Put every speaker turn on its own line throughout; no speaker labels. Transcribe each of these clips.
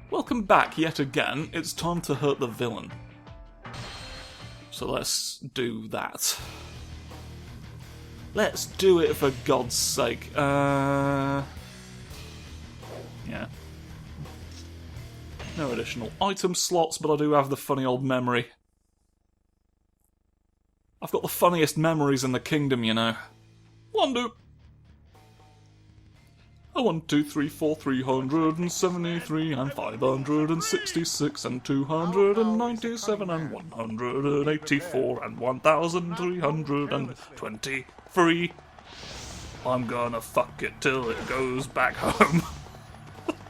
Welcome back yet again. It's time to hurt the villain. So let's do that. Let's do it for God's sake. Yeah. No additional item slots, but I do have the funny old memory. I've got the funniest memories in the kingdom, you know. 1, 2. 1, 2, 3, 4, 373 and 566 and 297 and 184 and 1323. I'm gonna fuck it till it goes back home.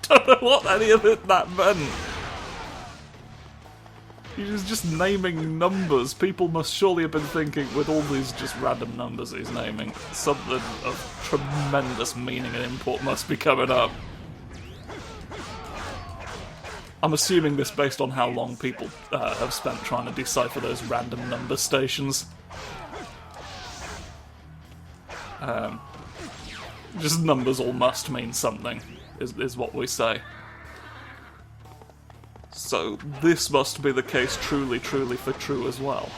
Don't know what any of that meant. He was just naming numbers. People must surely have been thinking, with all these just random numbers he's naming, something of tremendous meaning and import must be coming up. I'm assuming this based on how long people have spent trying to decipher those random number stations. Just numbers all must mean something, is what we say. So this must be the case truly for true as well.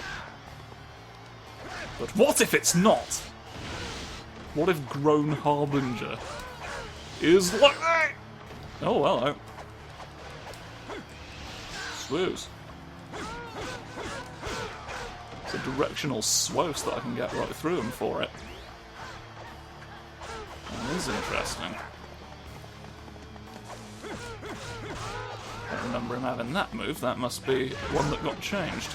But what if it's not? What if Grown Harbinger is like that? Oh, hello. Swoos. It's a directional swoos that I can get right through him for it. That is interesting. I don't remember him having that move. That must be one that got changed.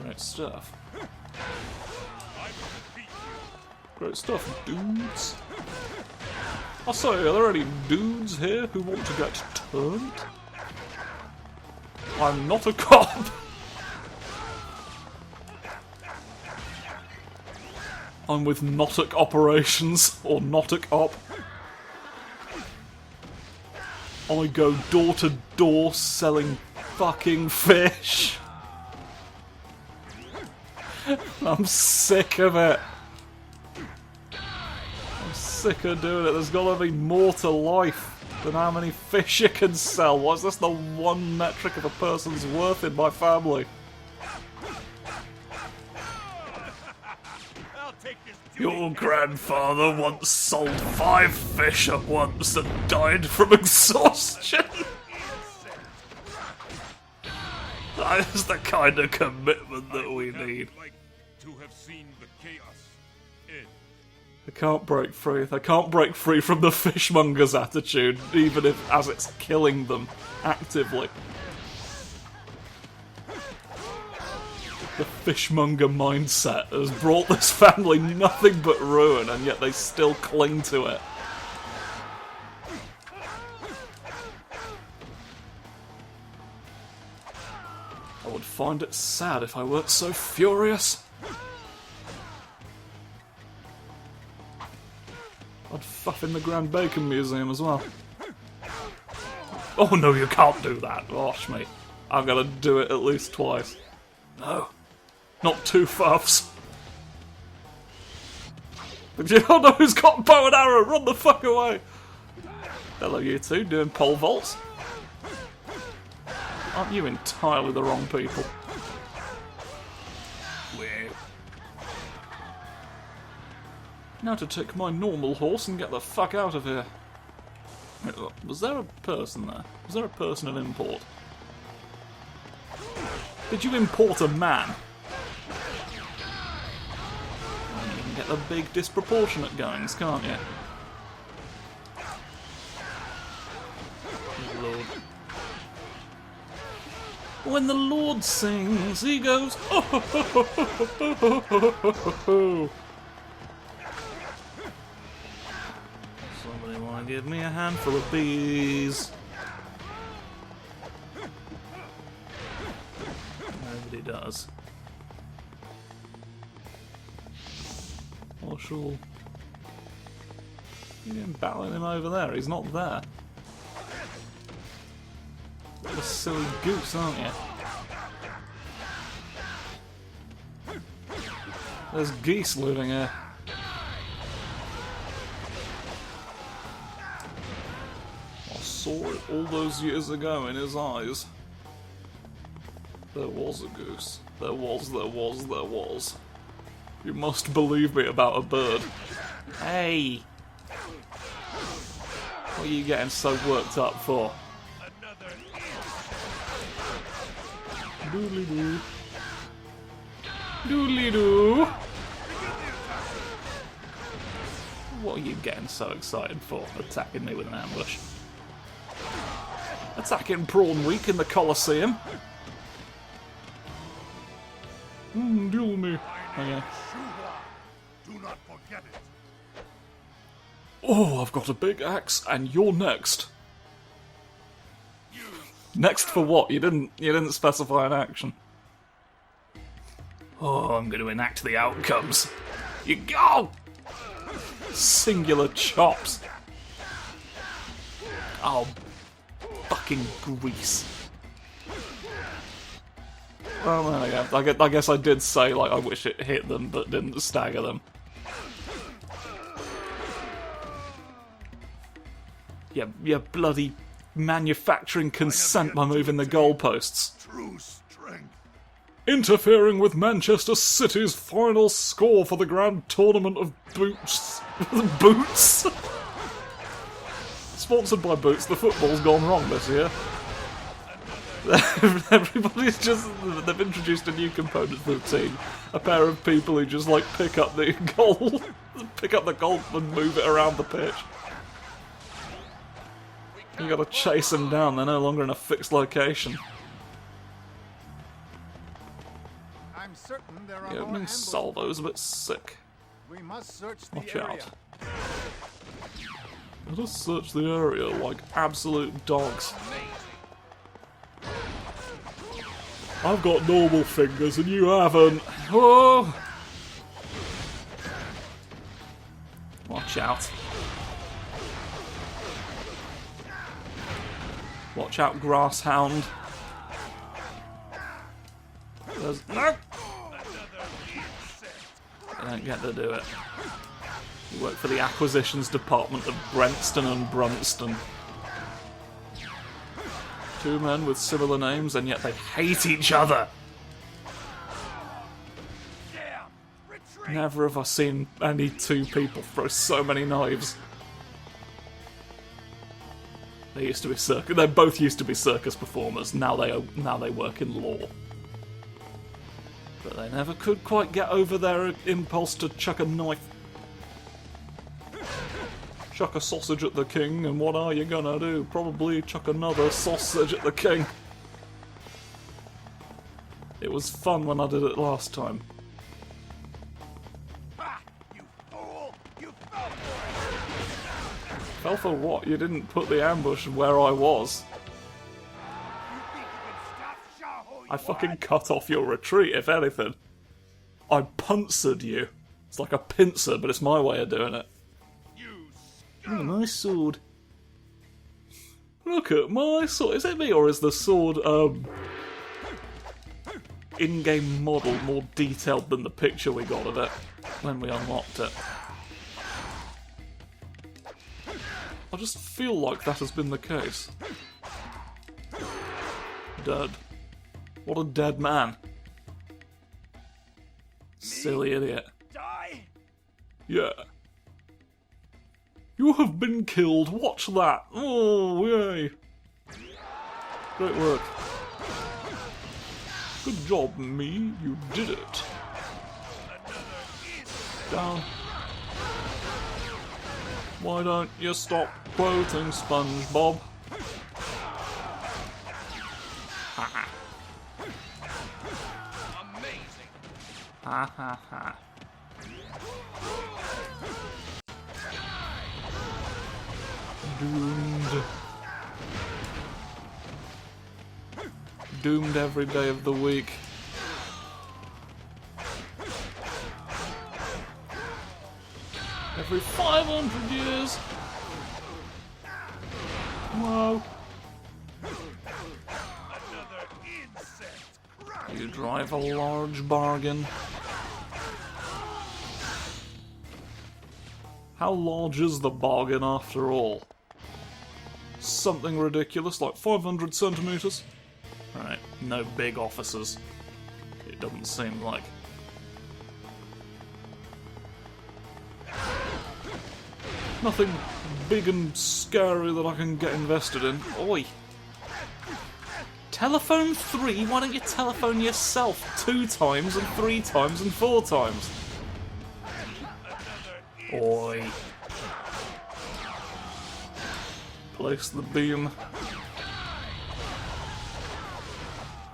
Great stuff. Great stuff, dudes. I say, are there any dudes here who want to get turned? I'm not a cop. I'm with Nautic Operations, or Nautic Op. I go door to door selling fucking fish. I'm sick of it. I'm sick of doing it. There's gotta be more to life than how many fish you can sell. Why is this the one metric of a person's worth in my family? Your grandfather once sold 5 fish at once and died from exhaustion. That is the kind of commitment that we need. They can't break free. They can't break free from the fishmonger's attitude, even if as it's killing them actively. The fishmonger mindset has brought this family nothing but ruin, and yet they still cling to it. I would find it sad if I weren't so furious. I'd fuff in the Grand Bacon Museum as well. Oh no, you can't do that. Gosh, mate. I've got to do it at least twice. No. Not 2 fuffs. Oh no, who's got bow and arrow? Run the fuck away! Hello, you two, doing pole vaults? Aren't you entirely the wrong people? Weird. Now to take my normal horse and get the fuck out of here. Was there a person there? Was there a person of import? Did you import a man? You can get the big disproportionate goings, can't you? Lord. When the Lord sings, he goes, oh, ho, ho, ho, ho, ho, ho, ho, ho, ho. Somebody want to give me a handful of bees? Nobody does. Marshall. You're battling him over there, he's not there. What a silly goose, aren't you? There's geese living here. saw it all those years ago in his eyes. There was a goose. There was. You must believe me about a bird. Hey! What are you getting so worked up for? Doodly-doo. Doodly-doo. What are you getting so excited for, attacking me with an ambush? Attacking Prawn Week in the Colosseum? Duel me. Okay.
Do not forget it.
Oh, I've got a big axe, and you're next. Next for what? You didn't specify an action. Oh, I'm going to enact the outcomes. You go! Singular chops. Oh, fucking grease. Well, there we go. I guess I did say, like, I wish it hit them, but didn't stagger them. Yeah, bloody manufacturing consent by moving the goalposts.
True strength.
Interfering with Manchester City's final score for the Grand Tournament of Boots. Boots? Sponsored by Boots, the football's gone wrong this year. Everybody's just... They've introduced a new component to the team. A pair of people who just, like, pick up the goal. Pick up the goal and move it around the pitch. You gotta chase them down, they're no longer in a fixed location.
I'm certain there are
The
more
opening
ambushes.
salvo's a bit sick.
We must search the
Watch
area.
out. Let us search the area like absolute dogs. I've got normal fingers and you haven't. Oh! Watch out. Watch out, grass hound. There's... No! You don't get to do it. You work for the acquisitions department of Brentston and Brunston. Two men with similar names, and yet they hate each other. Never have I seen any two people throw so many knives. They used to be They both used to be circus performers. Now they work in law. But they never could quite get over their impulse to chuck a knife. Chuck a sausage at the king, and what are you gonna do? Probably chuck another sausage at the king. It was fun when I did it last time.
Ah, you fool! You fell for
Fell for what? You didn't put the ambush where I was.
it! You think you can stop Zhuo?
I fucking cut off your retreat, if anything. I pincered you. It's like a pincer, but it's my way of doing it. Oh, my sword. Look at my sword. Is it me, or is the sword, in-game model more detailed than the picture we got of it when we unlocked it? I just feel like that has been the case. Dead. What a dead man. Silly idiot.
Die!
Yeah. You have been killed. Watch that. Oh, yay. Great work. Good job, me. You did it. Down. Why don't you stop quoting SpongeBob? Ha
Amazing!
ha ha ha. Doomed. Doomed every day of the week. Every 500 years. Whoa.
Another insect!
You drive a large bargain. How large is the bargain after all? something ridiculous, like 500 centimeters. Right, no big officers. It doesn't seem like. Nothing big and scary that I can get invested in. Oi! Telephone 3? Why don't you telephone yourself 2 times and 3 times and 4 times? Oi. Place the beam.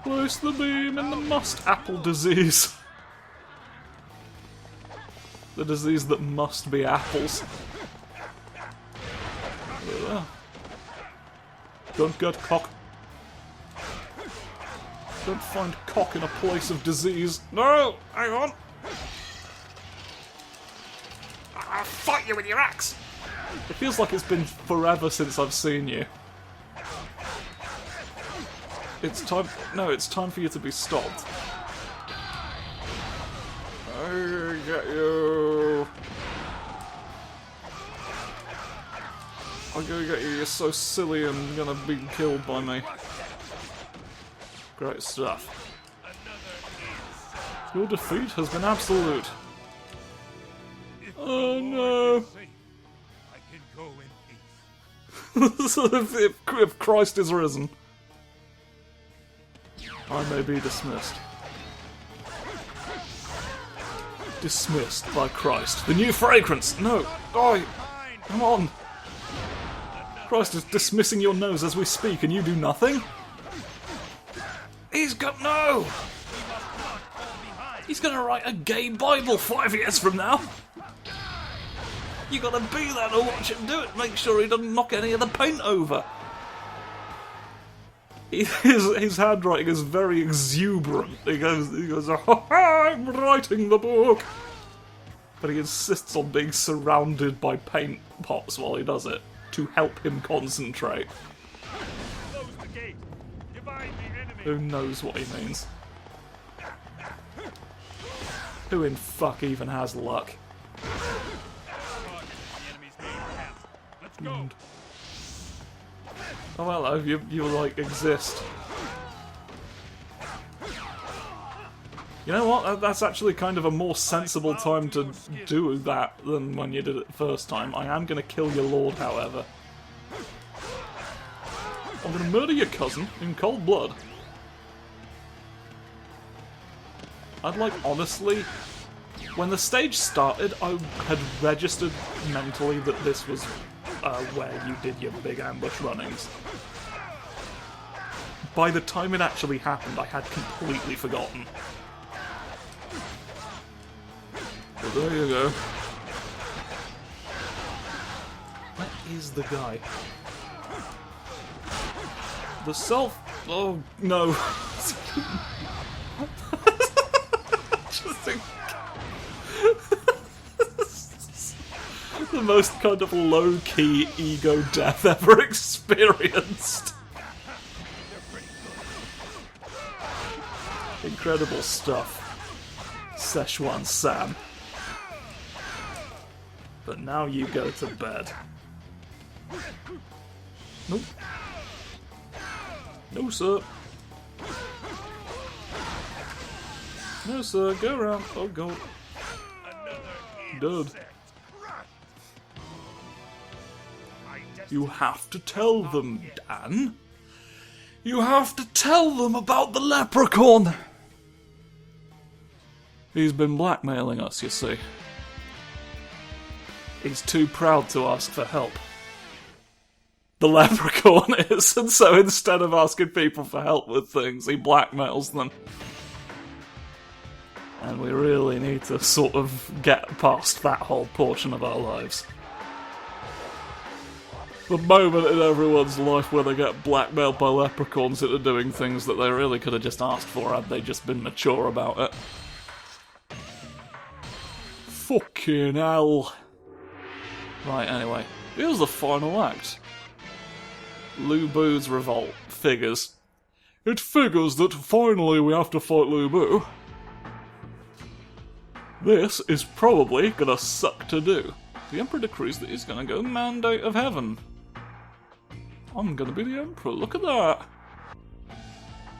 Place the beam in the must apple disease. The disease that must be apples. Don't get cock. Don't find cock in a place of disease. No! Hang on! I'll fight you with your axe! It feels like it's been forever since I've seen you. It's time... No, it's time for you to be stopped. I get you. I'm gonna get you, you're so silly and gonna be killed by me. Great stuff. Your defeat has been absolute. Oh no.
I can go in peace.
So if Christ is risen, I may be dismissed. Dismissed by Christ. The new fragrance! No! Die! Come on! Christ is dismissing your nose as we speak and you do nothing? He's got... No! He's gonna write a gay Bible 5 years from now! You gotta be there to watch him do it, make sure he doesn't knock any of the paint over. His handwriting is very exuberant. He goes, oh, I'm writing the book! But he insists on being surrounded by paint pots while he does it, to help him concentrate.
Close the gate. Divide the enemy.
Who knows what he means? Who in fuck even has luck?
Let's go.
Oh hello, you like exist. You know what? That's actually kind of a more sensible time to do that than when you did it the first time. I am gonna kill your lord, however. I'm gonna murder your cousin in cold blood. I'd like, honestly, when the stage started, I had registered mentally that this was where you did your big ambush runnings. By the time it actually happened, I had completely forgotten. But there you go. Where is the guy? The self... Oh, no. Just the most kind of low-key ego death ever experienced. Incredible stuff. Szechuan Sam. But now you go to bed. Nope. No, sir. No, sir. Go around. Oh, God. Dude. You have to tell them, Dan. You have to tell them about the leprechaun. He's been blackmailing us, you see. He's too proud to ask for help. The leprechaun is, and so instead of asking people for help with things, he blackmails them. And we really need to sort of get past that whole portion of our lives. The moment in everyone's life where they get blackmailed by leprechauns into doing things that they really could have just asked for had they just been mature about it. Fucking hell. Right, anyway. Here's the final act. Lu Bu's revolt figures. It figures that finally we have to fight Lu Bu. This is probably gonna suck to do. The Emperor decrees that he's gonna go Mandate of Heaven. I'm gonna be the Emperor, look at that!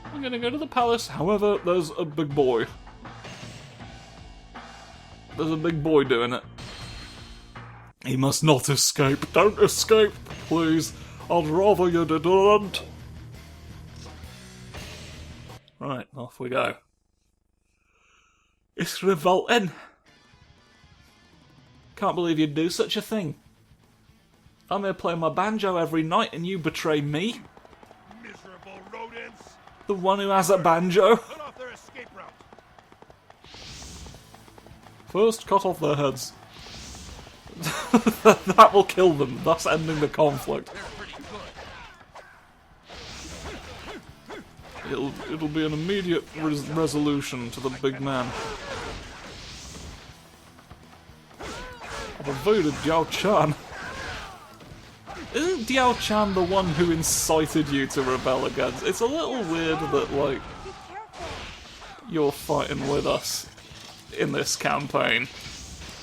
I'm gonna go to the palace, however, there's a big boy. There's a big boy doing it. He must not escape. Don't escape, please. I'd rather you didn't. Right, off we go. It's revolting. Can't believe you'd do such a thing. I'm here playing my banjo every night and you betray me?
Miserable rodents!
The one who has a banjo?
Cut off their escape route!
First, cut off their heads. That will kill them, thus ending the conflict.
They're pretty good.
It'll be an immediate resolution to the big man. I've evaded Diao Chan. Isn't Diao Chan the one who incited you to rebel against? It's a little weird that, like, you're fighting with us in this campaign.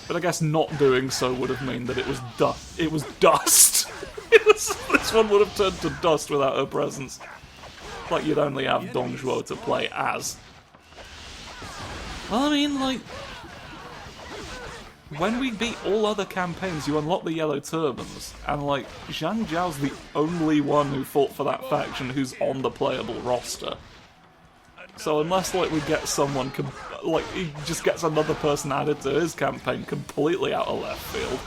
But I guess not doing so would have meant that it was dust. It was dust! This one would have turned to dust without her presence. Like you'd only have Dong Zhuo to play as. Well, I mean, like, when we beat all other campaigns, you unlock the yellow turbans, and like, Zhang Jiao's the only one who fought for that faction who's on the playable roster. So unless, like, we get someone, like, he just gets another person added to his campaign completely out of left field.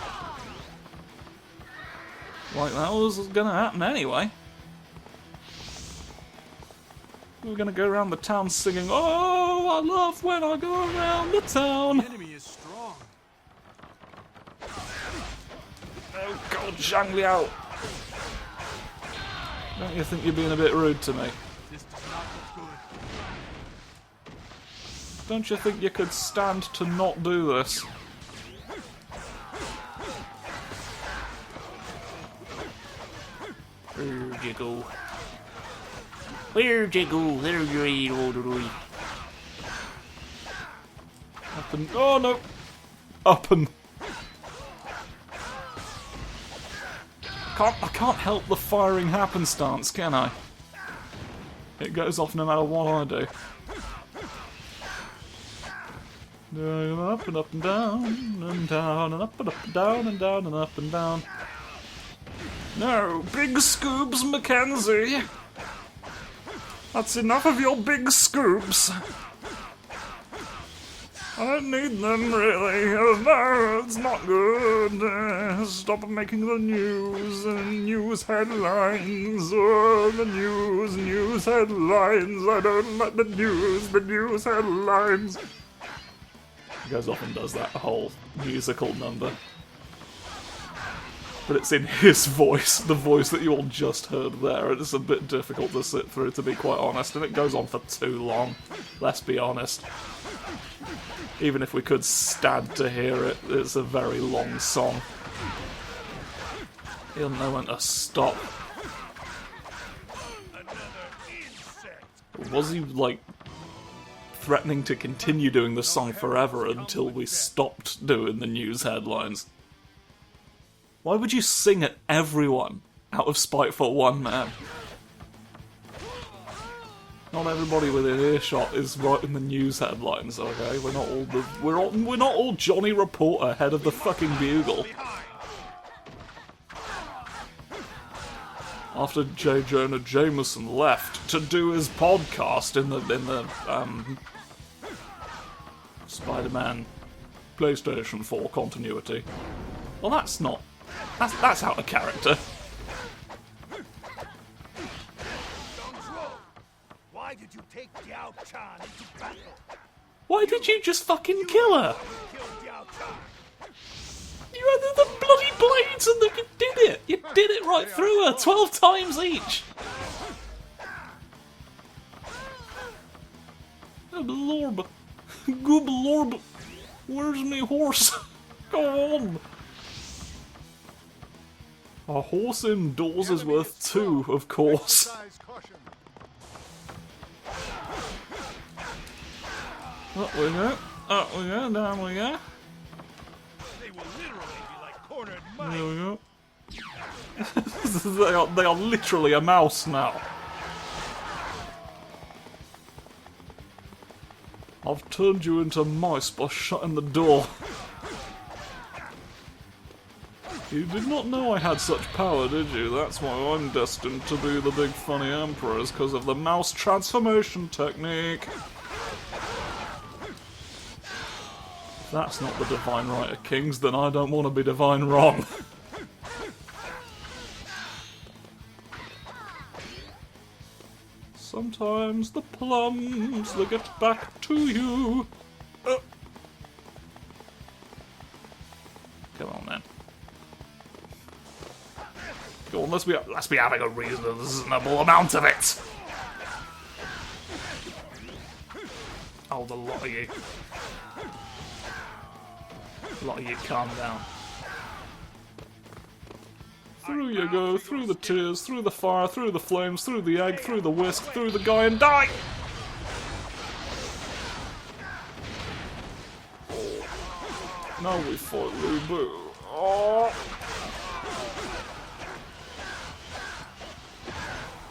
Like, that was gonna happen anyway. We were gonna go around the town singing, "Oh, I love when I go around the town."
The enemy is strong.
Oh God, Zhang Liao! Don't you think you're being a bit rude to me?
This does not look good.
Don't you think you could stand to not do this? Where'd you go? Where'd you go? There's your old. Up and... Oh no! Up and... I can't help the firing happenstance, can I? It goes off no matter what I do. Up and up and down and down and up and down and down and up and down. No, big scoops, Mackenzie. That's enough of your big scoops. I don't need them, really. No, it's not good. Stop making the news and news headlines. Oh, the news headlines. I don't like the news headlines. He goes off and does that whole musical number. But it's in his voice, the voice that you all just heard there, and it's a bit difficult to sit through, to be quite honest, and it goes on for too long, let's be honest. Even if we could stand to hear it, it's a very long song. He'll know when to stop. Was he, like, threatening to continue doing the song forever until we stopped doing the news headlines? Why would you sing at everyone out of spite for one man? Not everybody within earshot is writing the news headlines, okay? We're not all Johnny Reporter, head of the fucking Bugle. After J. Jonah Jameson left to do his podcast in the Spider-Man PlayStation 4 continuity. Well, that's out of character.
Why did you take Diao Chan into battle?
Why did you just fucking kill her?
Kill Diao Chan.
You had the bloody blades and you did it! You did it right through her, 12 times each! Good lord. Good lord. Where's me horse? Go on! A horse indoors is worth 2, of course. Up we go, down we go.
They will literally be like cornered mice.
There we go. They are literally a mouse now. I've turned you into mice by shutting the door. You did not know I had such power, did you? That's why I'm destined to be the big funny emperor, is because of the mouse transformation technique. If that's not the divine right of kings, then I don't want to be divine wrong. Sometimes the plums, they get back to you. Come on, then. Go on, let's be having a reasonable amount of it. Oh, the lot of you. A lot of you, calm down. Through you go, through the tears, through the fire, through the flames, through the egg, through the whisk, through the guy, and die! Oh. Now we fight Lu-Bu. Oh.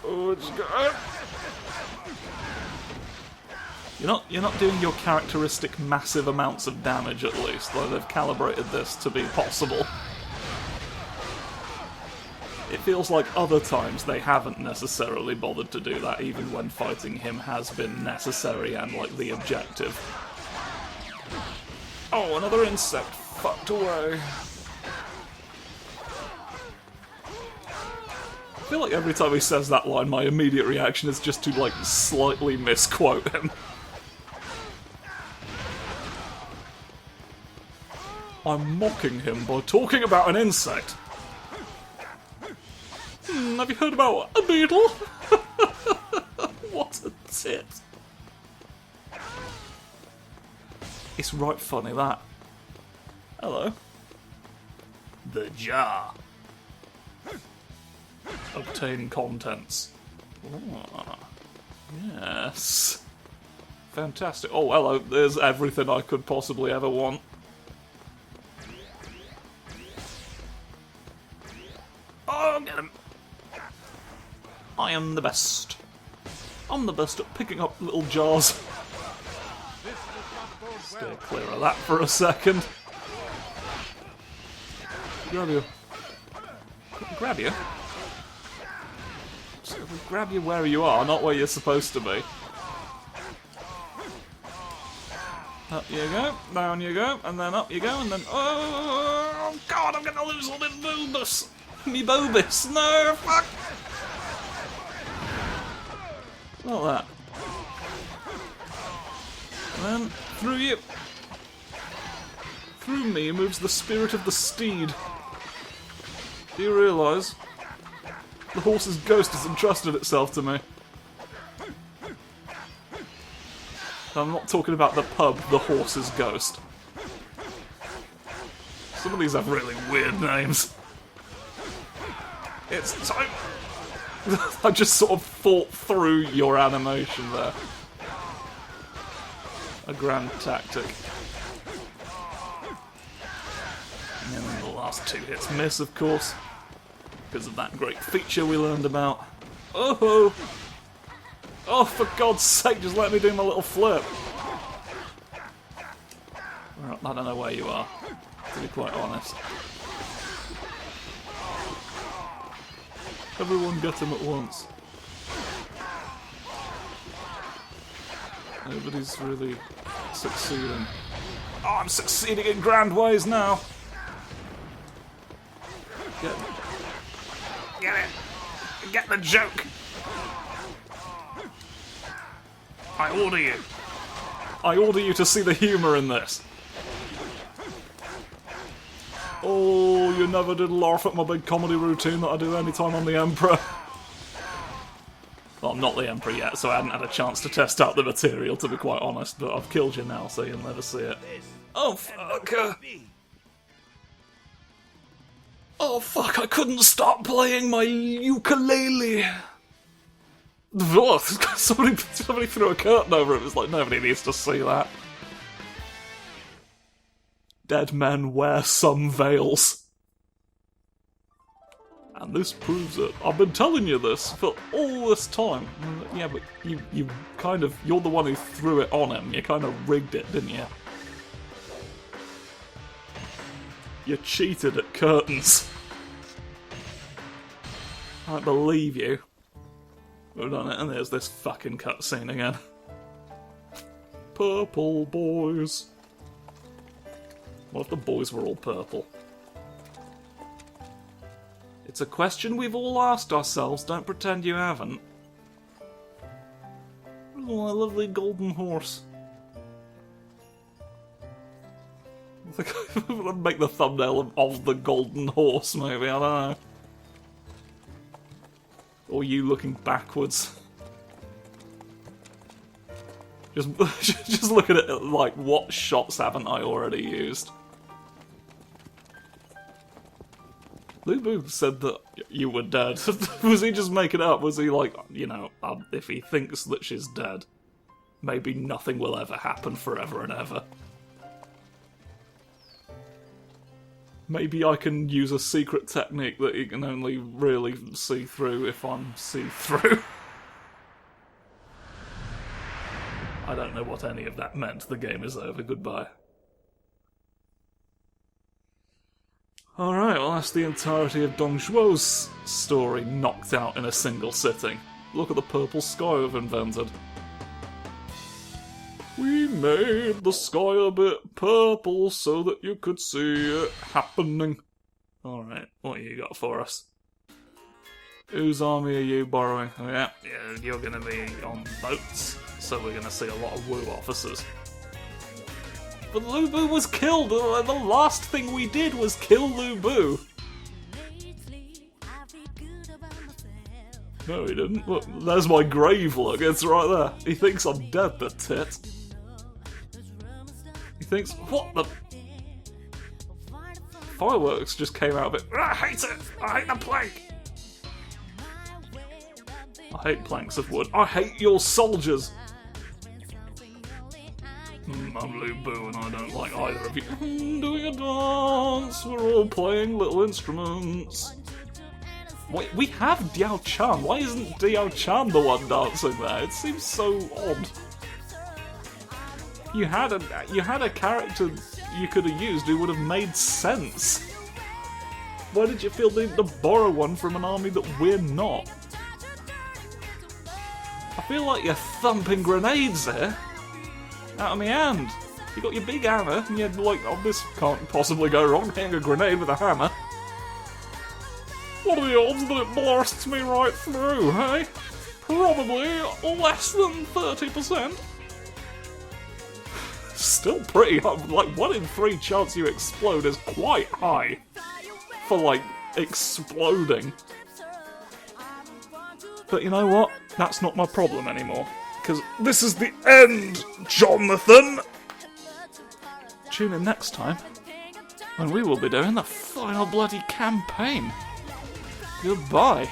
Oh, it's good. You're not doing your characteristic massive amounts of damage, at least, though they've calibrated this to be possible. It feels like other times they haven't necessarily bothered to do that, even when fighting him has been necessary and, like, the objective. Oh, another insect fucked away. I feel like every time he says that line, my immediate reaction is just to, like, slightly misquote him. I'm mocking him by talking about an insect. Have you heard about a beetle? What a tit. It's right funny, that. Hello. The jar. Obtain contents. Oh, yes. Fantastic. Oh, hello. There's everything I could possibly ever want. Oh, get him. I am the best. I'm the best at picking up little jars. Stay clear of that for a second. Grab you. Grab you? Grab you where you are, not where you're supposed to be. Up you go, down you go, and then up you go, and then... Oh, God, I'm gonna lose all my bulbous. Me Bobus. No, fuck! Not that. And then, through you. Through me moves the spirit of the steed. Do you realise? The horse's ghost has entrusted itself to me. I'm not talking about the pub, the horse's ghost. Some of these have really weird names. It's time! I just sort of fought through your animation there. A grand tactic. And then the last two hits miss, of course. Because of that great feature we learned about. Oh! Oh, for God's sake, just let me do my little flip. Well, I don't know where you are, to be quite honest. Everyone get him at once. Nobody's really succeeding. Oh, I'm succeeding in grand ways now! Get it! Get the joke! I order you! I order you to see the humour in this! Oh, you never did laugh at my big comedy routine that I do anytime I'm the Emperor. Well, I'm not the Emperor yet, so I hadn't had a chance to test out the material, to be quite honest, but I've killed you now, so you'll never see it. Oh, fuck! Oh, fuck, I couldn't stop playing my ukulele! Oh, somebody threw a curtain over it, it's like, nobody needs to see that. Dead men wear some veils. And this proves it. I've been telling you this for all this time. Yeah, but you kind of, you're the one who threw it on him. You kind of rigged it, didn't you? You cheated at curtains. I don't believe you. We've done it, and there's this fucking cutscene again. Purple boys. What if the boys were all purple? It's a question we've all asked ourselves, don't pretend you haven't. Oh, a lovely golden horse. I think I'll make the thumbnail of the golden horse, maybe, I don't know. Or you looking backwards. Just look at it like, what shots haven't I already used? Lubu said that you were dead. Was he just making it up? Was he like, you know, if he thinks that she's dead, maybe nothing will ever happen forever and ever. Maybe I can use a secret technique that he can only really see through if I'm see-through. I don't know what any of that meant. The game is over. Goodbye. Alright, well that's the entirety of Dong Zhuo's story knocked out in a single sitting. Look at the purple sky we've invented. We made the sky a bit purple so that you could see it happening. Alright, what you got for us? Whose army are you borrowing? Oh, yeah, you're gonna be on boats, so we're gonna see a lot of Wu officers. But Lu Bu was killed! The last thing we did was kill Lu Bu! No, he didn't. Look, there's my grave, look, it's right there. He thinks I'm dead, the tit. He thinks, what the... Fireworks just came out of it. I hate it! I hate the plank! I hate planks of wood. I hate your soldiers! I'm Lu Bu and I don't like either of you. Doing a dance, we're all playing little instruments. Wait, we have Diao Chan. Why isn't Diao Chan the one dancing there? It seems so odd. You had a character you could have used who would have made sense. Why did you feel the need to borrow one from an army that we're not? I feel like you're thumping grenades here. Out of my hand. You got your big hammer, and you're like, oh, this can't possibly go wrong, hitting a grenade with a hammer. What are the odds that it blasts me right through, hey? Probably less than 30%. Still pretty high. Like, 1 in 3 chance you explode is quite high. For, like, exploding. But you know what? That's not my problem anymore. Because this is the end, Jonathan! Tune in next time, when we will be doing the final bloody campaign. Goodbye.